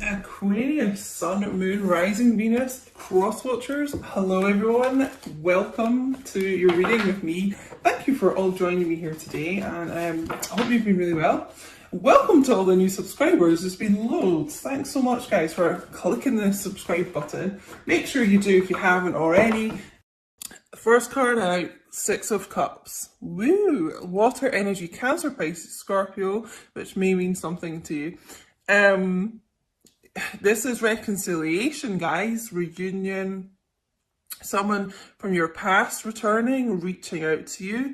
Aquarius, Sun, Moon, Rising, Venus, Cross Watchers. Hello everyone, welcome to your reading with me. Thank you for all joining me here today, and I hope you've been really well. Welcome to all the new subscribers, there's been loads. Thanks so much guys for clicking the subscribe button. Make sure you do if you haven't already. First card out, Six of Cups. Woo! Water energy, Cancer, Pisces, Scorpio, which may mean something to you. This is reconciliation, guys, reunion, someone from your past returning, reaching out to you.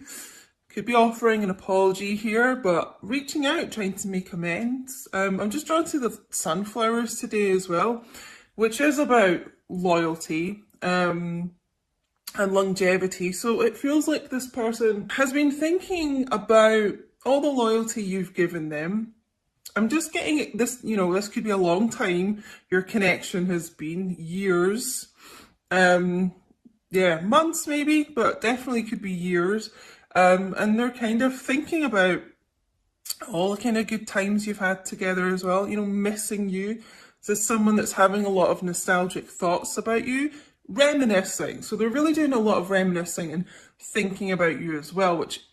Could be offering an apology here, but reaching out, trying to make amends. I'm just drawn to the sunflowers today as well, which is about loyalty and longevity. So it feels like this person has been thinking about all the loyalty you've given them. I'm just getting this, this could be a long time. Your connection has been years. Months maybe, but definitely could be years. And they're kind of thinking about all the kind of good times you've had together as well, missing you. This is someone that's having a lot of nostalgic thoughts about you, reminiscing. So they're really doing a lot of reminiscing and thinking about you as well, which,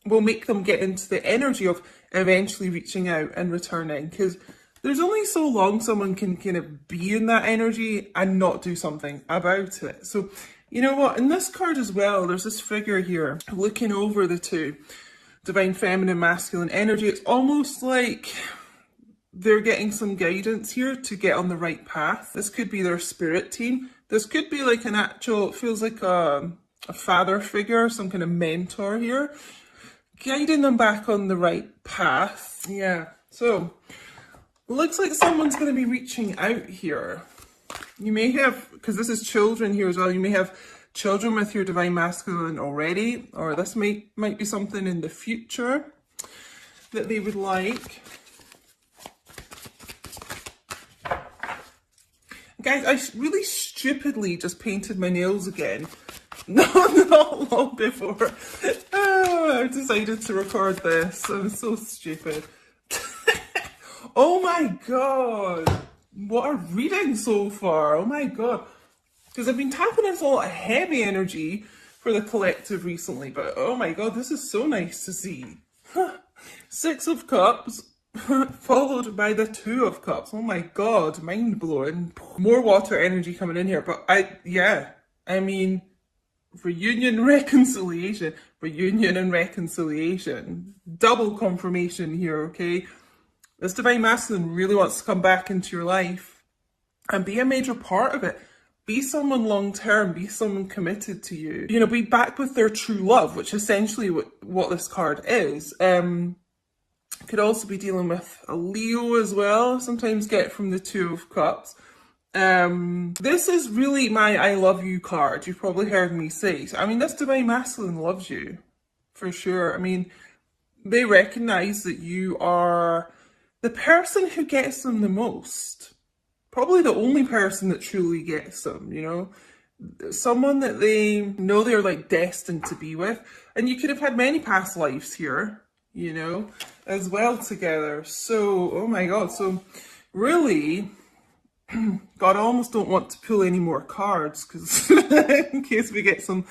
will make them get into the energy of eventually reaching out and returning, because there's only so long someone can kind of be in that energy and not do something about it. So you know what, in this card as well, there's this figure here looking over the two, divine feminine, masculine energy. It's almost like they're getting some guidance here to get on the right path. This could be their spirit team. This could be like an actual, it feels like a father figure, some kind of mentor here, guiding them back on the right path. Yeah, so looks like someone's going to be reaching out here. You may have, because this is children here as well, you may have children with your divine masculine already, or this might be something in the future that they would like. Guys, I really stupidly just painted my nails again. Not long before I decided to record this. I'm so stupid. Oh my god. What a reading so far. Oh my god. Because I've been tapping into a lot of heavy energy for the collective recently, but oh my god, this is so nice to see. Six of Cups followed by the Two of Cups. Oh my god, mind blowing. More water energy coming in here, but I mean, reunion, reconciliation, reunion and reconciliation. Double confirmation here, okay? This divine masculine really wants to come back into your life and be a major part of it. Be someone long term, be someone committed to you. Be back with their true love, which is essentially what this card is. Could also be dealing with a Leo as well, sometimes get from the Two of Cups. This is really my I love you card. You've probably heard me say. So, this divine masculine loves you, for sure. They recognize that you are the person who gets them the most. Probably the only person that truly gets them, Someone that they know they're like destined to be with. And you could have had many past lives here, as well together. So, oh my god. So really, God, I almost don't want to pull any more cards, because in case we get some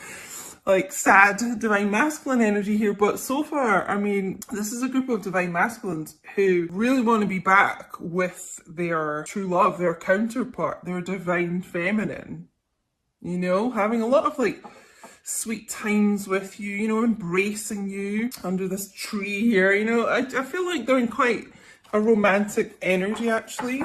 like sad divine masculine energy here. But so far, this is a group of divine masculines who really want to be back with their true love, their counterpart, their divine feminine, having a lot of like sweet times with you, embracing you under this tree here. I feel like they're in quite a romantic energy actually.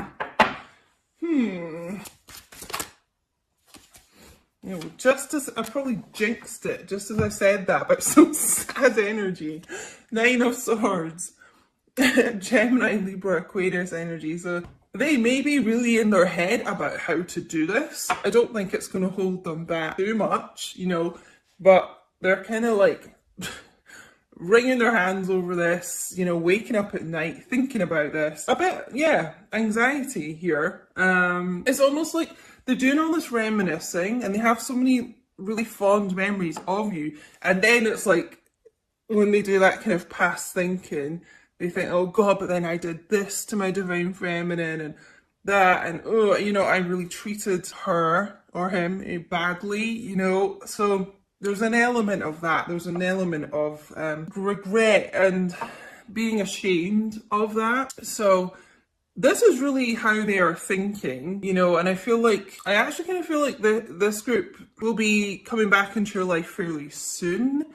Just as I probably jinxed it, just as I said that, but some sad energy. Nine of Swords, Gemini, Libra, Aquarius energy. So they may be really in their head about how to do this. I don't think it's going to hold them back too much, but they're kind of like wringing their hands over this, waking up at night, thinking about this. A bit, anxiety here. It's almost like they're doing all this reminiscing and they have so many really fond memories of you. And then it's like, when they do that kind of past thinking, they think, oh God, but then I did this to my divine feminine and that, and oh, you know, I really treated her or him badly, you know. So there's an element of that. There's an element of regret and being ashamed of that. So this is really how they are thinking, you know, and I actually kind of feel like this group will be coming back into your life fairly soon.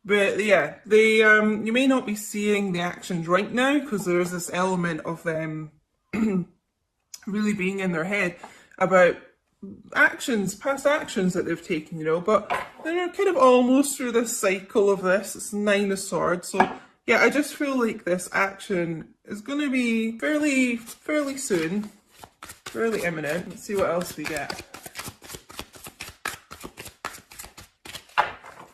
But yeah, they you may not be seeing the actions right now because there's this element of them really being in their head about past actions that they've taken, you know, but they're kind of almost through this cycle of this. It's 9 of Swords, so yeah, I just feel like this action is going to be fairly soon, fairly imminent. Let's see what else we get.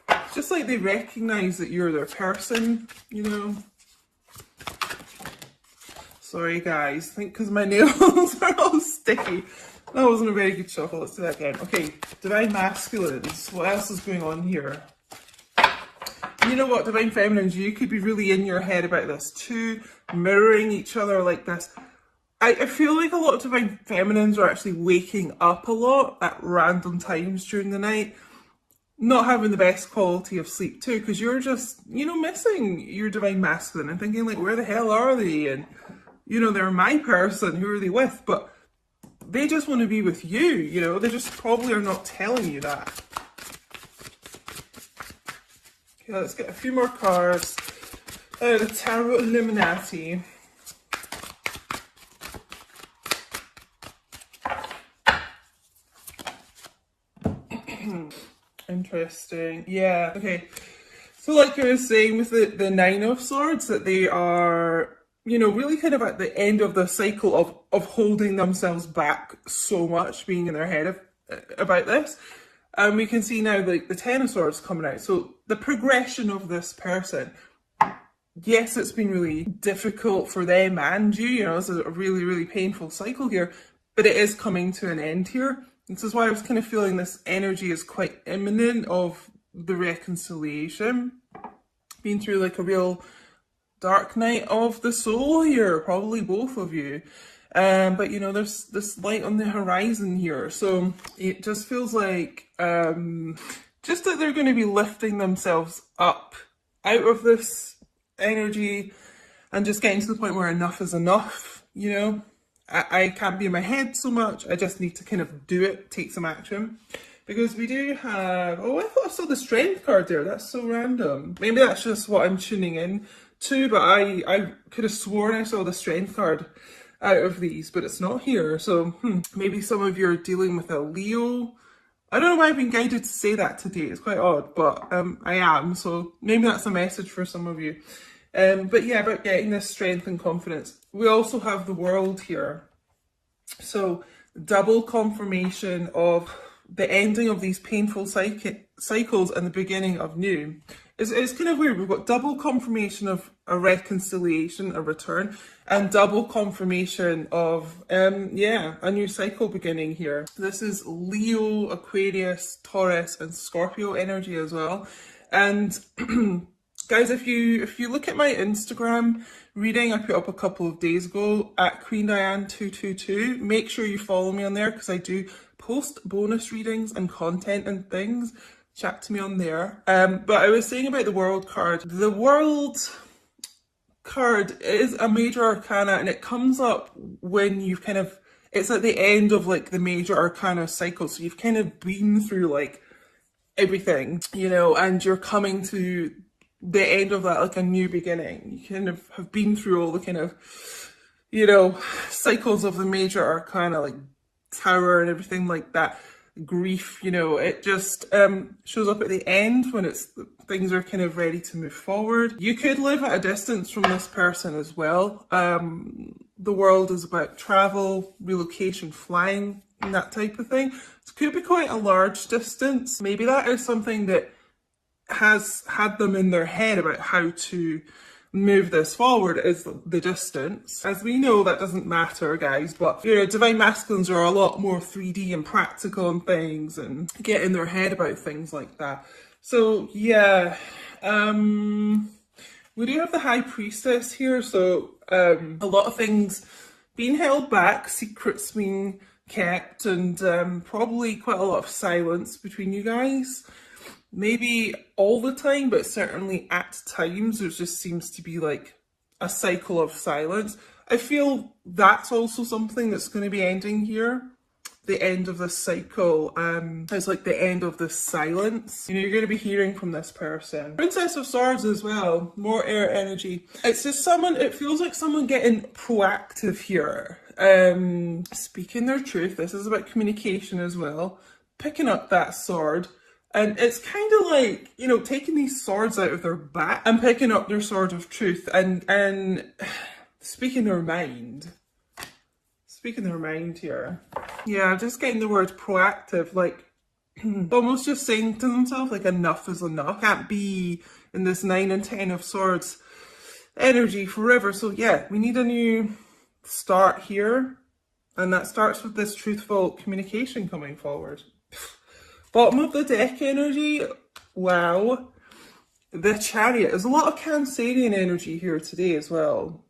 It's just like they recognise that you're their person, you know. Sorry guys, I think because my nails are all sticky. That wasn't a very good shuffle. Let's do that again. Okay, Divine Masculines. What else is going on here? You know what, Divine Feminines, you could be really in your head about this too, mirroring each other like this. I feel like a lot of Divine Feminines are actually waking up a lot at random times during the night, not having the best quality of sleep too, because you're just, you know, missing your Divine Masculine and thinking like, where the hell are they? And, you know, they're my person, who are they with? But they just want to be with you, you know, they just probably are not telling you that. Okay, let's get a few more cards. The Tarot Illuminati. Interesting. Yeah, okay. So like I was saying with the 9 of Swords, that they are, you know, really kind of at the end of the cycle of holding themselves back so much, being in their head about this. And we can see now like the 10 of Swords coming out. So the progression of this person, yes, it's been really difficult for them and you know, it's a really, really painful cycle here, but it is coming to an end here. This is why I was kind of feeling this energy is quite imminent of the reconciliation. Been through like a real dark night of the soul here, probably both of you. But you know, there's this light on the horizon here. So it just feels like just that they're going to be lifting themselves up out of this energy and just getting to the point where enough is enough, you know. I can't be in my head so much. I just need to kind of do it, take some action. Because we do have, oh, I thought I saw the Strength card there. That's so random. Maybe that's just what I'm tuning in to, but I could have sworn I saw the Strength card out of these, but it's not here. So maybe some of you are dealing with a Leo. I don't know why I've been guided to say that today. It's quite odd, but I am. So maybe that's a message for some of you. But yeah, about getting this strength and confidence. We also have the World here. So double confirmation of the ending of these painful cycles and the beginning of new. It's kind of weird. We've got double confirmation of a reconciliation, a return, and double confirmation of, yeah, a new cycle beginning here. This is Leo, Aquarius, Taurus, and Scorpio energy as well. And guys, if you look at my Instagram reading I put up a couple of days ago at Queen Diane 222, make sure you follow me on there because I do post bonus readings and content and things. Chat to me on there. But I was saying about the World card. The World card is a major arcana and it comes up when you've kind of, it's at the end of like the major arcana cycle. So you've kind of been through like everything, you know, and you're coming to the end of that, like a new beginning. You kind of have been through all the kind of, you know, cycles of the major arcana, like Tower and everything like that. Grief, you know, it just shows up at the end when it's things are kind of ready to move forward. You could live at a distance from this person as well. The World is about travel, relocation, flying, and that type of thing. It could be quite a large distance. Maybe that is something that has had them in their head about how to move this forward, is the distance. As we know, that doesn't matter, guys, but you know, divine masculines are a lot more 3D and practical and things and get in their head about things like that. So yeah, we We do have the High Priestess here, so a lot of things being held back, secrets being kept, and probably quite a lot of silence between you guys. Maybe all the time, but certainly at times there just seems to be like a cycle of silence. I feel that's also something that's going to be ending here. The end of this cycle is like the end of this silence. You know, you're going to be hearing from this person. Princess of Swords as well, more air energy. It's just someone, it feels like someone getting proactive here. Speaking their truth. This is about communication as well. Picking up that sword. And it's kind of like, you know, taking these swords out of their back and picking up their sword of truth and speaking their mind. Speaking their mind here. Yeah, just getting the word proactive, like almost just saying to themselves, like, enough is enough. Can't be in this 9 and 10 of Swords energy forever. So yeah, we need a new start here. And that starts with this truthful communication coming forward. Bottom of the deck energy, wow. The Chariot. There's a lot of Cancerian energy here today as well.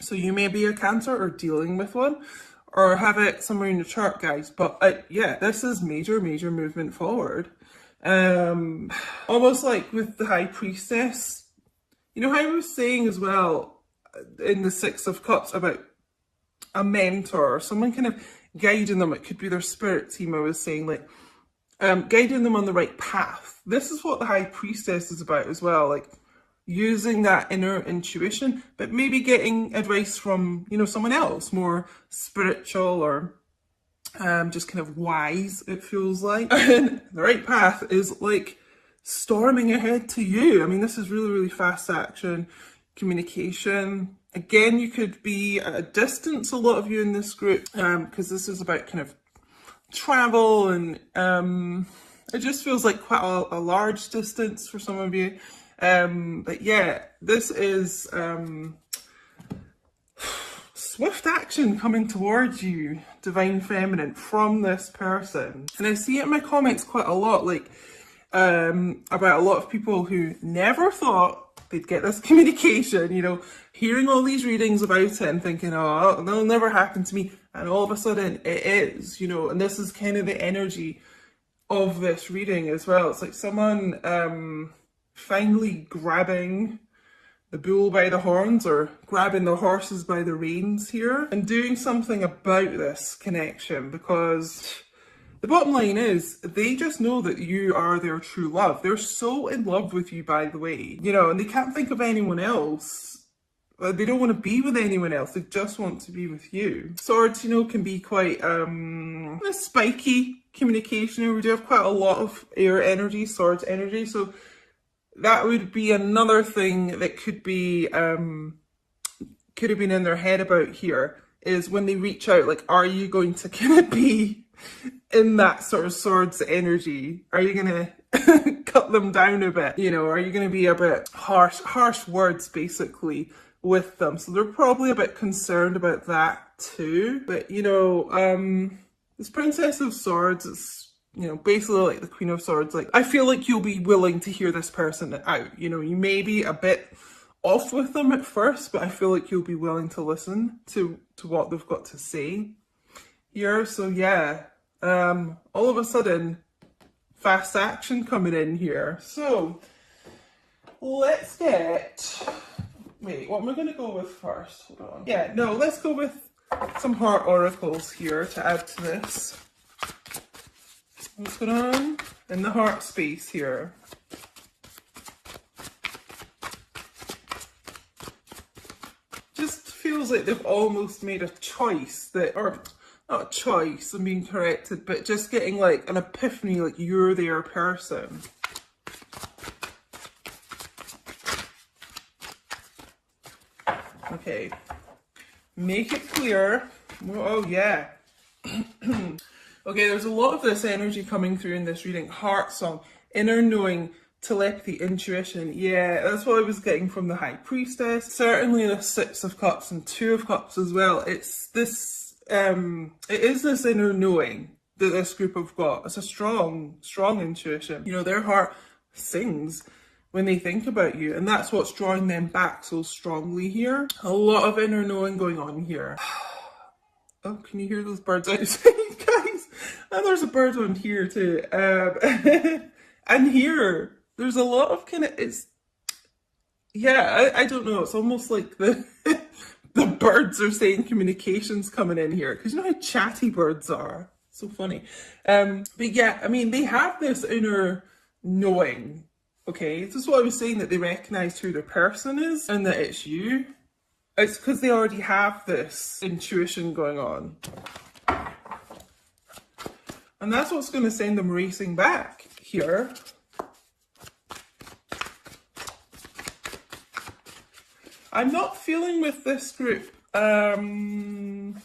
So you may be a Cancer or dealing with one, or have it somewhere in your chart, guys. But yeah, this is major movement forward. Almost like with the High Priestess. You know how I was saying as well in the Six of Cups about a mentor, someone kind of guiding them. It could be their spirit team, I was saying, like guiding them on the right path. This is what the High Priestess is about as well, like using that inner intuition, but maybe getting advice from, you know, someone else, more spiritual or just kind of wise, it feels like. And the right path is like storming ahead to you. I mean, this is really fast action, communication. Again, you could be at a distance, a lot of you in this group, because this is about kind of travel, and it just feels like quite a large distance for some of you. But yeah, this is swift action coming towards you, Divine Feminine, from this person. And I see it in my comments quite a lot, like about a lot of people who never thought they'd get this communication, you know, hearing all these readings about it and thinking, oh, that'll never happen to me. And all of a sudden it is, you know, and this is kind of the energy of this reading as well. It's like someone finally grabbing the bull by the horns, or grabbing the horses by the reins here, and doing something about this connection, because the bottom line is they just know that you are their true love. They're so in love with you, by the way, you know, and they can't think of anyone else. They don't want to be with anyone else. They just want to be with you. Swords, you know, can be quite a spiky communication. We do have quite a lot of air energy, swords energy. So that would be another thing that could be could have been in their head about here, is when they reach out, like, are you going to kind of be in that sort of swords energy? Are you going to cut them down a bit? You know, are you going to be a bit harsh words basically with them? So they're probably a bit concerned about that too. But you know, this Princess of Swords is, you know, basically like the Queen of Swords. Like, I feel like you'll be willing to hear this person out. You know, you may be a bit off with them at first, but I feel like you'll be willing to listen to what they've got to say here. So yeah, all of a sudden, fast action coming in here. So let's get, wait, what am I going to go with first? Hold on. Yeah, no, let's go with some heart oracles here to add to this. What's going on in the heart space here? Just feels like they've almost made a choice that, or not a choice, I'm being corrected, but just getting like an epiphany, like you're their person. Okay, make it clear. Oh yeah. Okay, there's a lot of this energy coming through in this reading. Heart song, inner knowing, telepathy, intuition. Yeah, that's what I was getting from the High Priestess. Certainly the Six of Cups and Two of Cups as well. It's this, it is this inner knowing that this group have got. It's a strong intuition. You know, their heart sings when they think about you, and that's what's drawing them back so strongly here. A lot of inner knowing going on here. Oh, can you hear those birds outside, guys? And there's a bird on here too. And here, there's a lot of kind of, I don't know, it's almost like the the birds are saying communication's coming in here, because you know how chatty birds are. So funny. But yeah, I mean, they have this inner knowing, okay? This is what I was saying, that they recognize who their person is and that it's you. It's because they already have this intuition going on. And that's what's going to send them racing back here. I'm not feeling with this group, I'm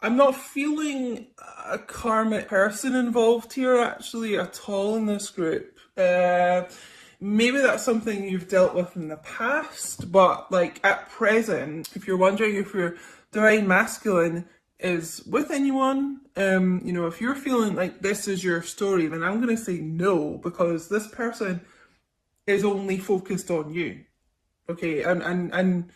not feeling a karmic person involved here actually at all in this group. Maybe that's something you've dealt with in the past, but like at present, if you're wondering if your divine masculine is with anyone, you know, if you're feeling like this is your story, then I'm going to say no, because this person is only focused on you. Okay, and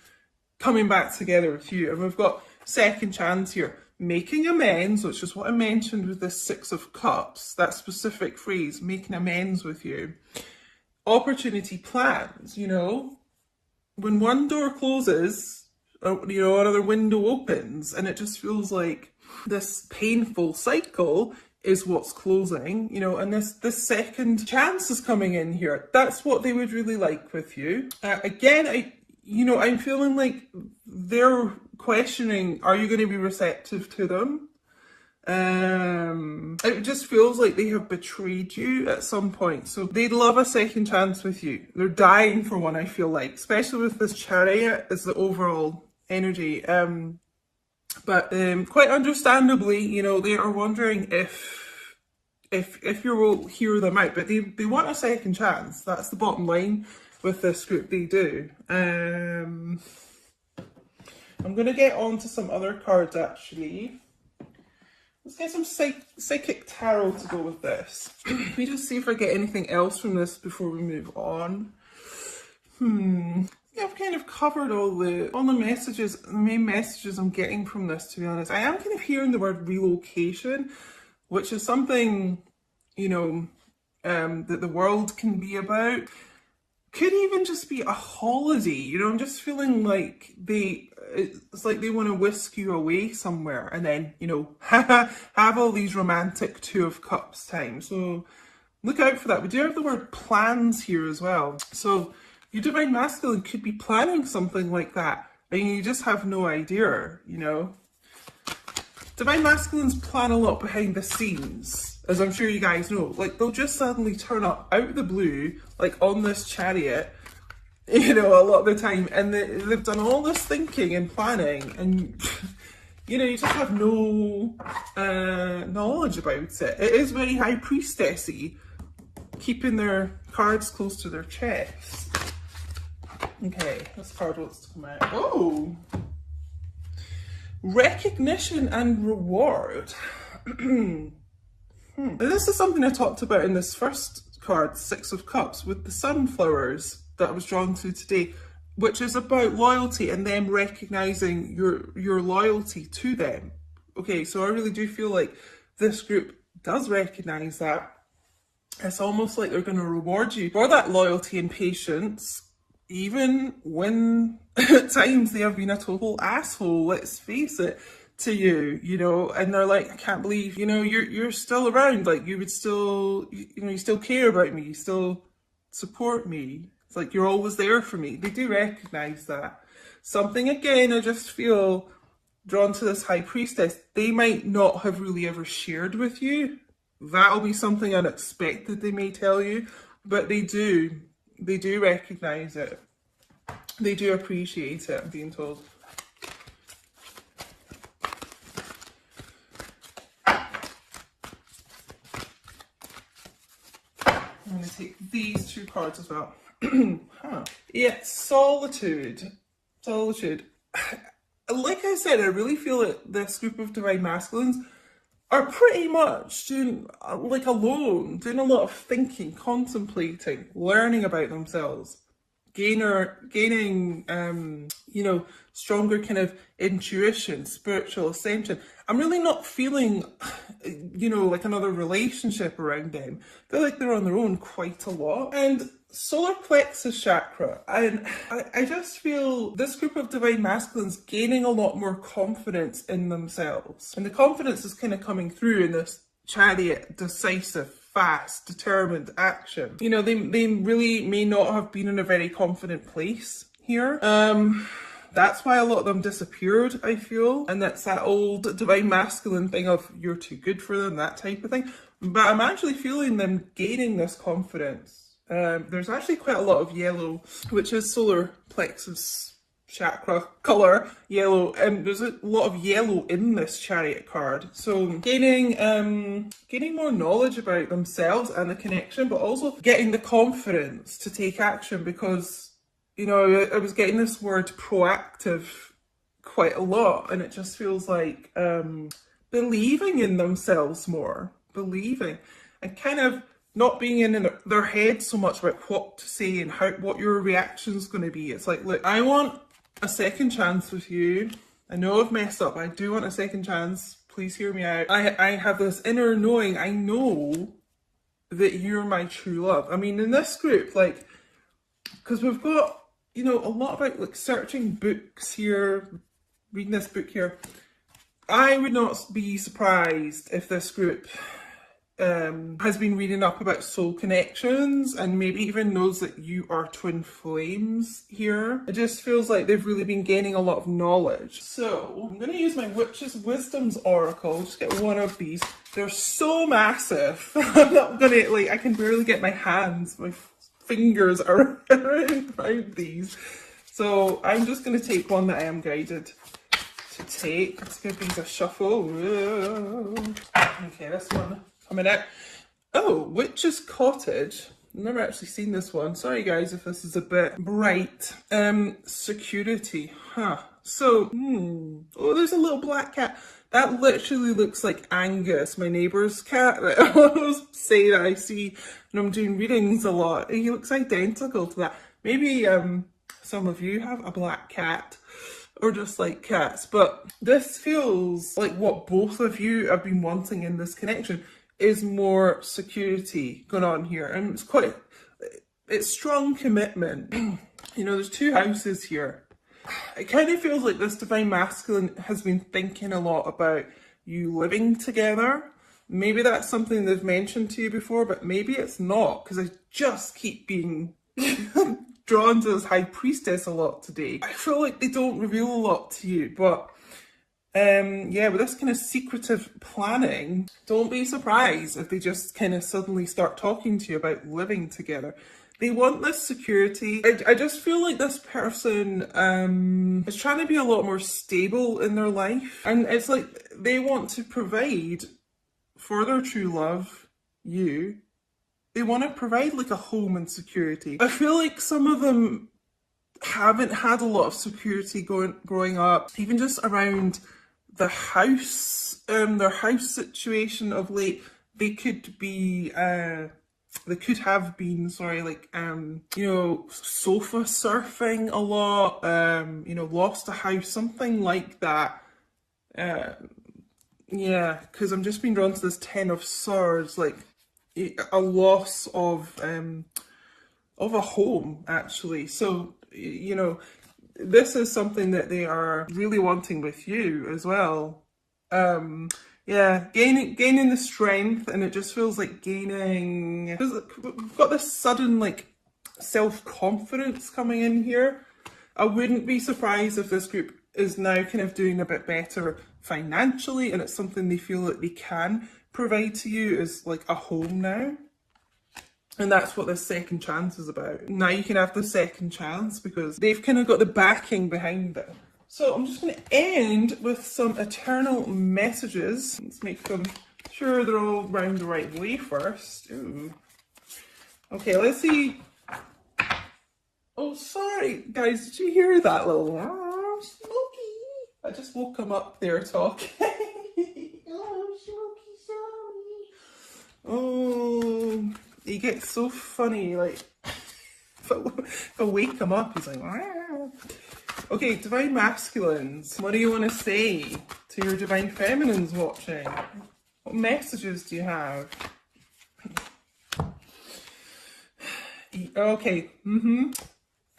coming back together with you. And we've got second chance here. Making amends, which is what I mentioned with this Six of Cups, that specific phrase, making amends with you. Opportunity plans, you know. When one door closes, you know, another window opens, and it just feels like this painful cycle is what's closing, you know, and this second chance is coming in here. That's what they would really like with you. Again, I'm feeling like they're questioning, are you going to be receptive to them? It just feels like they have betrayed you at some point. So they'd love a second chance with you. They're dying for one, I feel like, especially with this Chariot as the overall energy. But quite understandably, you know, they are wondering if you will hear them out. But they want a second chance. That's the bottom line with this group. They do. I'm going to get on to some other cards, actually. Let's get some psychic tarot to go with this. Let me just see if I get anything else from this before we move on. I've kind of covered all the messages, the main messages I'm getting from this, to be honest. I am kind of hearing the word relocation, which is something, you know, that the world can be about. Could even just be a holiday, you know. I'm just feeling like it's like they want to whisk you away somewhere and then, you know, have all these romantic Two of Cups time. So look out for that. We do have the word plans here as well. So your divine masculine could be planning something like that, and you just have no idea, you know. Divine masculines plan a lot behind the scenes, as I'm sure you guys know. Like, they'll just suddenly turn up out of the blue, like on this Chariot, you know, a lot of the time, and they've done all this thinking and planning, and you know, you just have no knowledge about it. It is very High Priestessy, keeping their cards close to their chest. Okay, this card wants to come out. Oh! Recognition and reward. This is something I talked about in this first card, Six of Cups, with the sunflowers that I was drawn to today, which is about loyalty and them recognizing your loyalty to them. Okay, so I really do feel like this group does recognize that. It's almost like they're going to reward you for that loyalty and patience, even when at times they have been a total asshole, let's face it, to you, you know, and they're like, I can't believe, you know, you're still around, like, you would still, you know, you still care about me, you still support me, it's like you're always there for me. They do recognize that. Something, again, I just feel drawn to this High Priestess, they might not have really ever shared with you. That'll be something unexpected they may tell you, but they do recognize it. They do appreciate it, I'm being told. I'm going to take these two cards as well. Yeah, solitude. Solitude. Like I said, I really feel that this group of divine masculines are pretty much doing, like, alone, doing a lot of thinking, contemplating, learning about themselves, gaining, you know, stronger kind of intuition, spiritual ascension. I'm really not feeling, you know, like another relationship around them. I feel like they're on their own quite a lot. And solar plexus chakra, and I just feel this group of divine masculines gaining a lot more confidence in themselves. And the confidence is kind of coming through in this chariot, decisive, fast, determined action. You know, they really may not have been in a very confident place here. That's why a lot of them disappeared, I feel. And that's that old divine masculine thing of you're too good for them, that type of thing. But I'm actually feeling them gaining this confidence. There's actually quite a lot of yellow, which is solar plexus chakra colour, yellow, and there's a lot of yellow in this chariot card. So gaining more knowledge about themselves and the connection, but also getting the confidence to take action, because, you know, I was getting this word proactive quite a lot, and it just feels like believing in themselves more, believing, and kind of not being in their head so much about what to say and what your reaction's going to be. It's like, look, I want a second chance with you. I know I've messed up, but I do want a second chance. Please hear me out. I have this inner knowing. I know that you're my true love. I mean, in this group, like, because we've got, you know, a lot about like searching books here, reading this book here. I would not be surprised if this group has been reading up about soul connections and maybe even knows that you are twin flames here. It just feels like they've really been gaining a lot of knowledge. So I'm going to use my Witch's Wisdom's Oracle. Just get one of these. They're so massive. I'm not going to, like, I can barely get my hands, my fingers around these. So I'm just going to take one that I am guided to take. Let's give these a shuffle. Okay, this one coming out. Oh, Witch's Cottage. I've never actually seen this one. Sorry guys if this is a bit bright. Security. Huh. So, oh, there's a little black cat. That literally looks like Angus, my neighbour's cat that I always say that I see when I'm doing readings a lot. He looks identical to that. Maybe some of you have a black cat or just like cats, but this feels like what both of you have been wanting in this connection is more security going on here. And it's strong commitment. You know, there's two houses here. It kind of feels like this divine masculine has been thinking a lot about you living together. Maybe that's something they've mentioned to you before, but maybe it's not, because I just keep being drawn to this High Priestess a lot today. I feel like they don't reveal a lot to you, but yeah, with this kind of secretive planning, don't be surprised if they just kind of suddenly start talking to you about living together. They want this security. I just feel like this person is trying to be a lot more stable in their life. And it's like they want to provide for their true love, you. They want to provide like a home and security. I feel like some of them haven't had a lot of security growing up, even just around the house, their house situation of late. They could be, they could have been, sorry, like, you know, sofa surfing a lot, you know, lost a house, something like that. Yeah, because I'm just being drawn to this Ten of Swords, like a loss of a home, actually. So, you know, this is something that they are really wanting with you as well. Yeah, gaining the strength, and it just feels like gaining. We've got this sudden like self-confidence coming in here. I wouldn't be surprised if this group is now kind of doing a bit better financially, and it's something they feel that they can provide to you as like a home now. And that's what this second chance is about. Now you can have the second chance because they've kind of got the backing behind it. So I'm just going to end with some eternal messages. Let's make them sure they're all round the right way first. Ooh. Okay, let's see. Oh, sorry, guys. Did you hear that little Smokey? I just woke him up there talking. Oh, Smokey. he gets so funny, like, if I wake him up, he's like, "Rah." Okay, divine masculines, what do you want to say to your divine feminines watching? What messages do you have? Okay,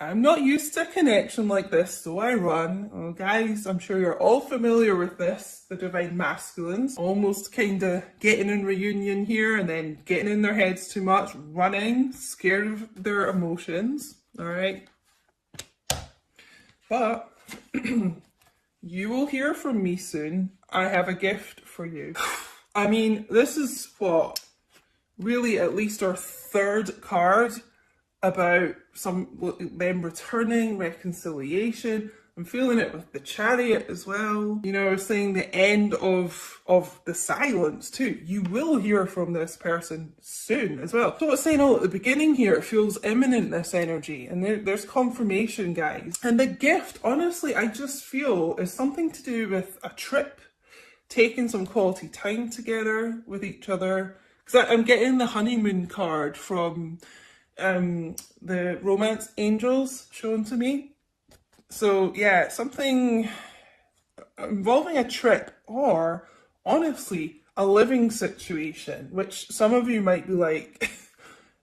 I'm not used to a connection like this, so I run. Oh, guys, I'm sure you're all familiar with this, the divine masculines. Almost kind of getting in reunion here and then getting in their heads too much, running, scared of their emotions, all right? But you will hear from me soon. I have a gift for you. I mean, this is what, really at least our third card about them returning, reconciliation. I'm feeling it with the Chariot as well. You know, saying the end of the silence too. You will hear from this person soon as well. So I was saying all at the beginning here, it feels imminent, this energy, and there's confirmation, guys. And the gift, honestly, I just feel is something to do with a trip, taking some quality time together with each other. Because I'm getting the honeymoon card from the romance angels shown to me. So yeah, something involving a trip, or honestly a living situation, which some of you might be like,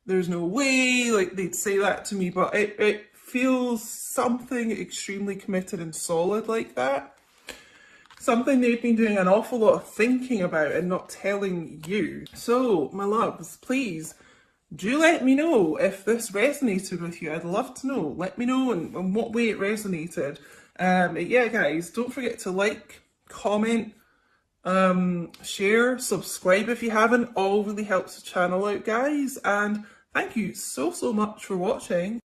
there's no way, like they'd say that to me, but it feels something extremely committed and solid like that. Something they've been doing an awful lot of thinking about and not telling you. So my loves, please do let me know if this resonated with you. I'd love to know. Let me know in what way it resonated. Yeah, guys, don't forget to like, comment, share, subscribe if you haven't. All really helps the channel out, guys. And thank you so much for watching.